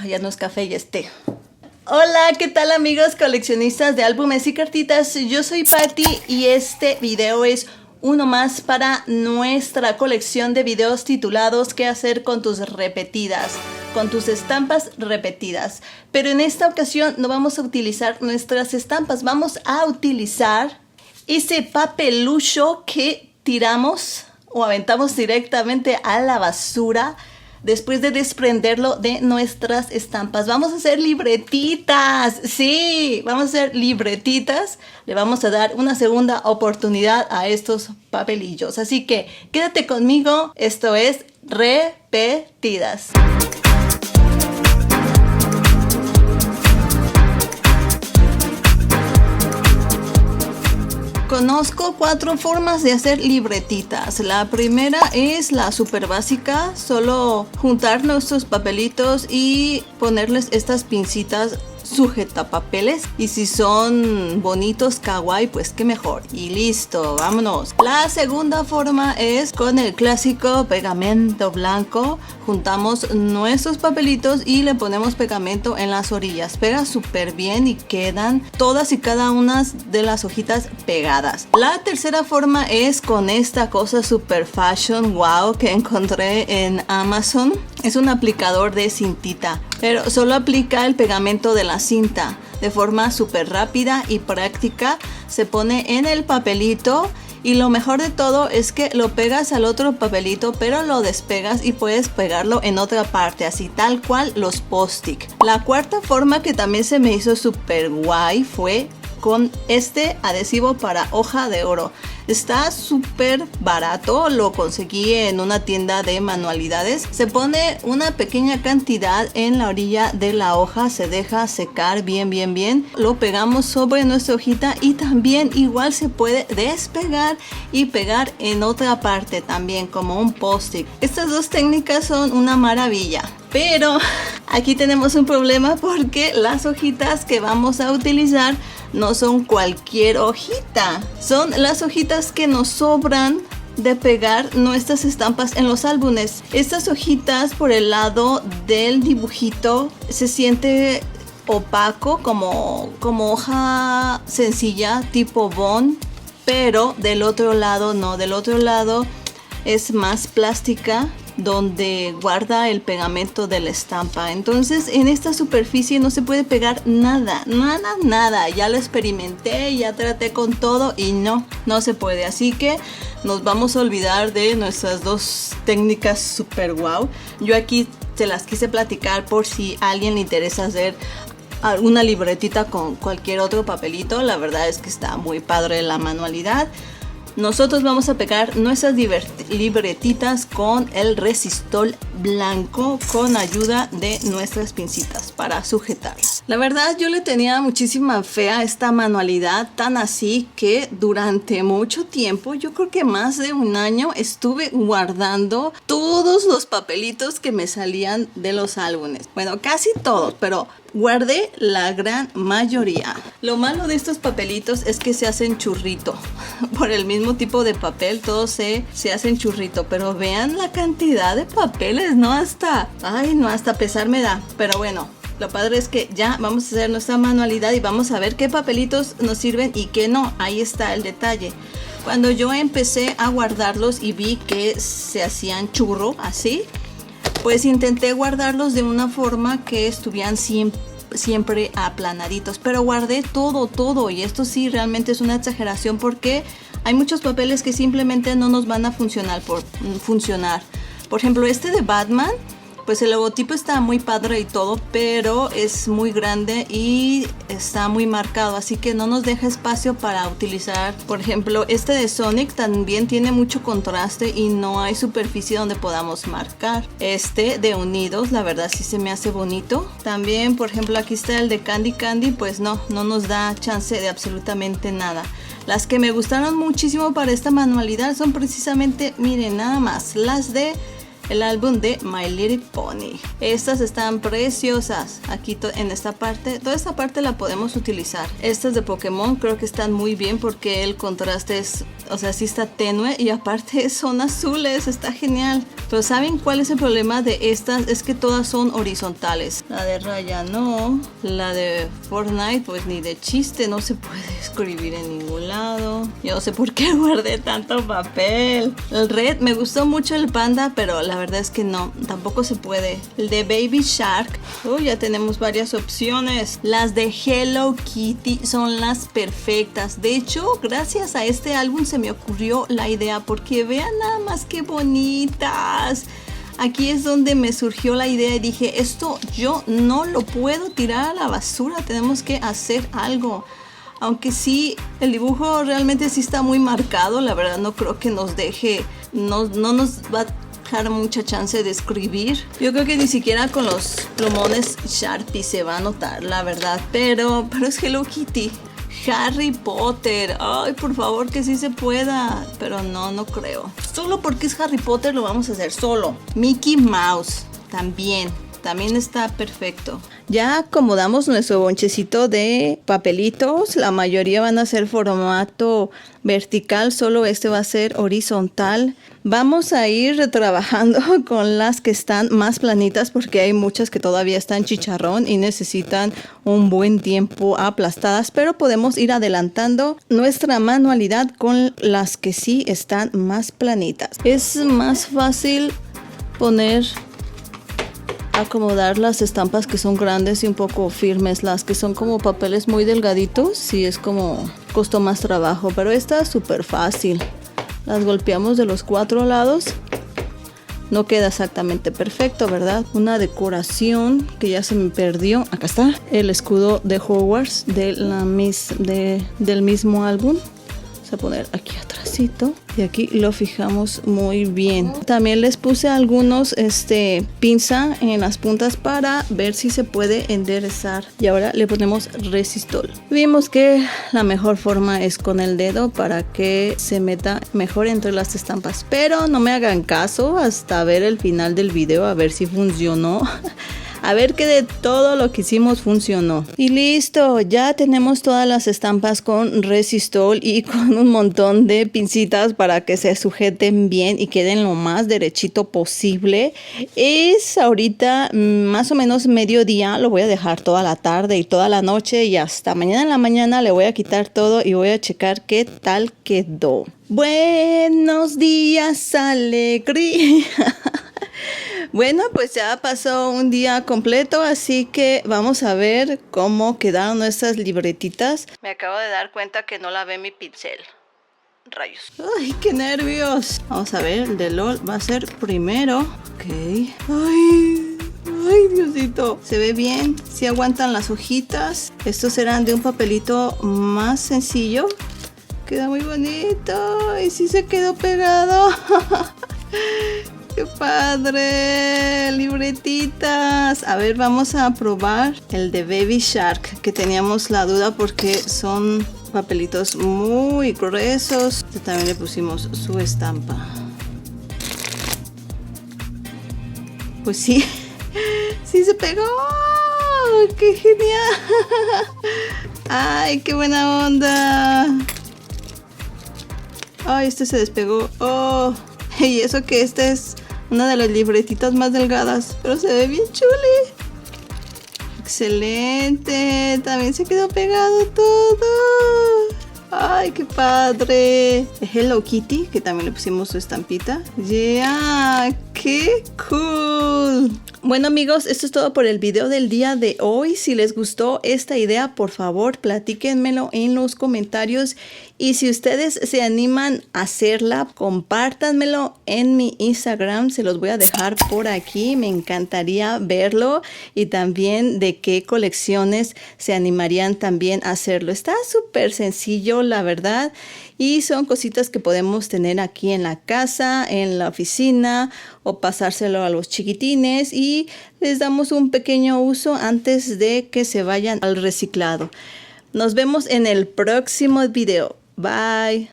Ya no es café y es té. Hola, ¿qué tal amigos coleccionistas de álbumes y cartitas? Yo soy Patti y este video es uno más para nuestra colección de videos titulados ¿Qué hacer con tus repetidas? Con tus estampas repetidas. Pero en esta ocasión no vamos a utilizar nuestras estampas, vamos a utilizar ese papelucho que tiramos o aventamos directamente a la basura después de desprenderlo de nuestras estampas. Vamos a hacer libretitas. Sí, vamos a hacer libretitas. Le vamos a dar una segunda oportunidad a estos papelillos. Así que quédate conmigo. Esto es Repetidas. Conozco 4 formas de hacer libretitas. La primera es la súper básica, solo juntar nuestros papelitos y ponerles estas pincitas sujetapapeles, y si son bonitos, kawaii, pues qué mejor, y listo, vámonos. La segunda forma es con el clásico pegamento blanco. Juntamos nuestros papelitos y le ponemos pegamento en las orillas, pega súper bien y quedan todas y cada una de las hojitas pegadas. La tercera forma es con esta cosa super fashion, wow, que encontré en Amazon. Es un aplicador de cintita, pero solo aplica el pegamento de la cinta de forma súper rápida y práctica. Se pone en el papelito y lo mejor de todo es que lo pegas al otro papelito, pero lo despegas y puedes pegarlo en otra parte, así tal cual los post-it. La cuarta forma, que también se me hizo súper guay, fue con este adhesivo para hoja de oro. Está súper barato, lo conseguí en una tienda de manualidades. Se pone una pequeña cantidad en la orilla de la hoja, se deja secar bien. Lo pegamos sobre nuestra hojita y también igual se puede despegar y pegar en otra parte también como un post-it. Estas dos técnicas son una maravilla. Pero aquí tenemos un problema porque las hojitas que vamos a utilizar no son cualquier hojita. Son las hojitas que nos sobran de pegar nuestras estampas en los álbumes. Estas hojitas por el lado del dibujito se siente opaco, como hoja sencilla tipo bond, pero del otro lado no, del otro lado es más plástica, donde guarda el pegamento de la estampa. Entonces en esta superficie no se puede pegar nada. Ya lo experimenté, ya traté con todo y no se puede. Así que nos vamos a olvidar de nuestras dos técnicas super wow. Yo aquí te las quise platicar por si a alguien le interesa hacer alguna libretita con cualquier otro papelito. La verdad es que está muy padre la manualidad. Nosotros vamos a pegar nuestras libretitas con el resistol blanco con ayuda de nuestras pincitas para sujetarlas. La verdad, yo le tenía muchísima fe a esta manualidad, tan así que durante mucho tiempo, yo creo que más de un año, estuve guardando todos los papelitos que me salían de los álbumes. Bueno, casi todos, pero guardé la gran mayoría. Lo malo de estos papelitos es que se hacen churrito. Por el mismo tipo de papel, todos se hacen churrito. Pero vean la cantidad de papeles, ¿no? Hasta pesar me da. Pero bueno, lo padre es que ya vamos a hacer nuestra manualidad y vamos a ver qué papelitos nos sirven y qué no. Ahí está el detalle. Cuando yo empecé a guardarlos y vi que se hacían churro, así, pues intenté guardarlos de una forma que estuvieran siempre aplanaditos, pero guardé todo, y esto sí realmente es una exageración porque hay muchos papeles que simplemente no nos van a funcionar. Por ejemplo, este de Batman, pues el logotipo está muy padre y todo, pero es muy grande y está muy marcado, así que no nos deja espacio para utilizar. Por ejemplo, este de Sonic también tiene mucho contraste y no hay superficie donde podamos marcar. Este de Unidos, la verdad sí se me hace bonito. También, por ejemplo, aquí está el de Candy Candy, pues no nos da chance de absolutamente nada. Las que me gustaron muchísimo para esta manualidad son precisamente, miren, nada más, las de el álbum de My Little Pony. Estas están preciosas. Aquí en esta parte, toda esta parte la podemos utilizar. Estas de Pokémon creo que están muy bien porque el contraste es, o sea, sí está tenue y aparte son azules, está genial. Pero ¿saben cuál es el problema de estas? Es que todas son horizontales. La de Raya no, la de Fortnite pues ni de chiste, no se puede escribir en ningún lado. Yo no sé por qué guardé tanto papel. El red, me gustó mucho el panda, pero la verdad es que no, tampoco se puede. El de Baby Shark, ya tenemos varias opciones. Las de Hello Kitty son las perfectas. De hecho, gracias a este álbum se me ocurrió la idea, porque vean nada más qué bonitas. Aquí es donde me surgió la idea y dije, esto yo no lo puedo tirar a la basura, tenemos que hacer algo. Aunque sí, el dibujo realmente sí está muy marcado, la verdad no creo que nos deje, no nos va a dejar mucha chance de escribir. Yo creo que ni siquiera con los plumones Sharpie se va a notar, la verdad, pero es Hello Kitty. Harry Potter, ay, por favor que sí se pueda, pero no creo. Solo porque es Harry Potter lo vamos a hacer solo. Mickey Mouse también está perfecto. Ya acomodamos nuestro bonchecito de papelitos. La mayoría van a ser formato vertical, solo este va a ser horizontal. Vamos a ir trabajando con las que están más planitas porque hay muchas que todavía están chicharrón y necesitan un buen tiempo aplastadas, pero podemos ir adelantando nuestra manualidad con las que sí están más planitas. Es más fácil acomodar las estampas que son grandes y un poco firmes. Las que son como papeles muy delgaditos, sí es como costó más trabajo, pero esta es súper fácil. Las golpeamos de los 4 lados. No queda exactamente perfecto, ¿verdad? Una decoración que ya se me perdió. Acá está el escudo de Hogwarts del mismo álbum. Vamos a poner aquí atrásito y aquí lo fijamos muy bien. También les puse algunos pinza en las puntas para ver si se puede enderezar. Y ahora le ponemos resistol. Vimos que la mejor forma es con el dedo para que se meta mejor entre las estampas. Pero no me hagan caso hasta ver el final del video a ver si funcionó. A ver que de todo lo que hicimos funcionó. Y listo, ya tenemos todas las estampas con resistol y con un montón de pincitas para que se sujeten bien y queden lo más derechito posible. Es ahorita más o menos mediodía, lo voy a dejar toda la tarde y toda la noche y hasta mañana en la mañana le voy a quitar todo y voy a checar qué tal quedó. Buenos días, alegría. Bueno, pues ya pasó un día completo, así que vamos a ver cómo quedaron nuestras libretitas. Me acabo de dar cuenta que no lavé mi pincel. Rayos. ¡Ay, qué nervios! Vamos a ver, el de LOL va a ser primero. Ok. ¡Ay, Diosito! Se ve bien, sí aguantan las hojitas. Estos serán de un papelito más sencillo. Queda muy bonito y sí se quedó pegado. ¡Qué padre! Libretitas. A ver, vamos a probar el de Baby Shark, que teníamos la duda porque son papelitos muy gruesos. También le pusimos su estampa. Pues sí, sí se pegó. ¡Qué genial! ¡Ay, qué buena onda! ¡Ay, este se despegó! ¡Oh! Y eso que esta es una de las libretitas más delgadas, pero se ve bien chuli. Excelente, también se quedó pegado todo. Ay, qué padre. Hello Kitty, que también le pusimos su estampita. Yeah, qué cool. Bueno amigos, esto es todo por el video del día de hoy. Si les gustó esta idea, por favor, platíquenmelo en los comentarios. Y si ustedes se animan a hacerla, compártanmelo en mi Instagram. Se los voy a dejar por aquí. Me encantaría verlo. Y también de qué colecciones se animarían también a hacerlo. Está súper sencillo, la verdad. Y son cositas que podemos tener aquí en la casa, en la oficina o pasárselo a los chiquitines. Y les damos un pequeño uso antes de que se vayan al reciclado. Nos vemos en el próximo video. Bye.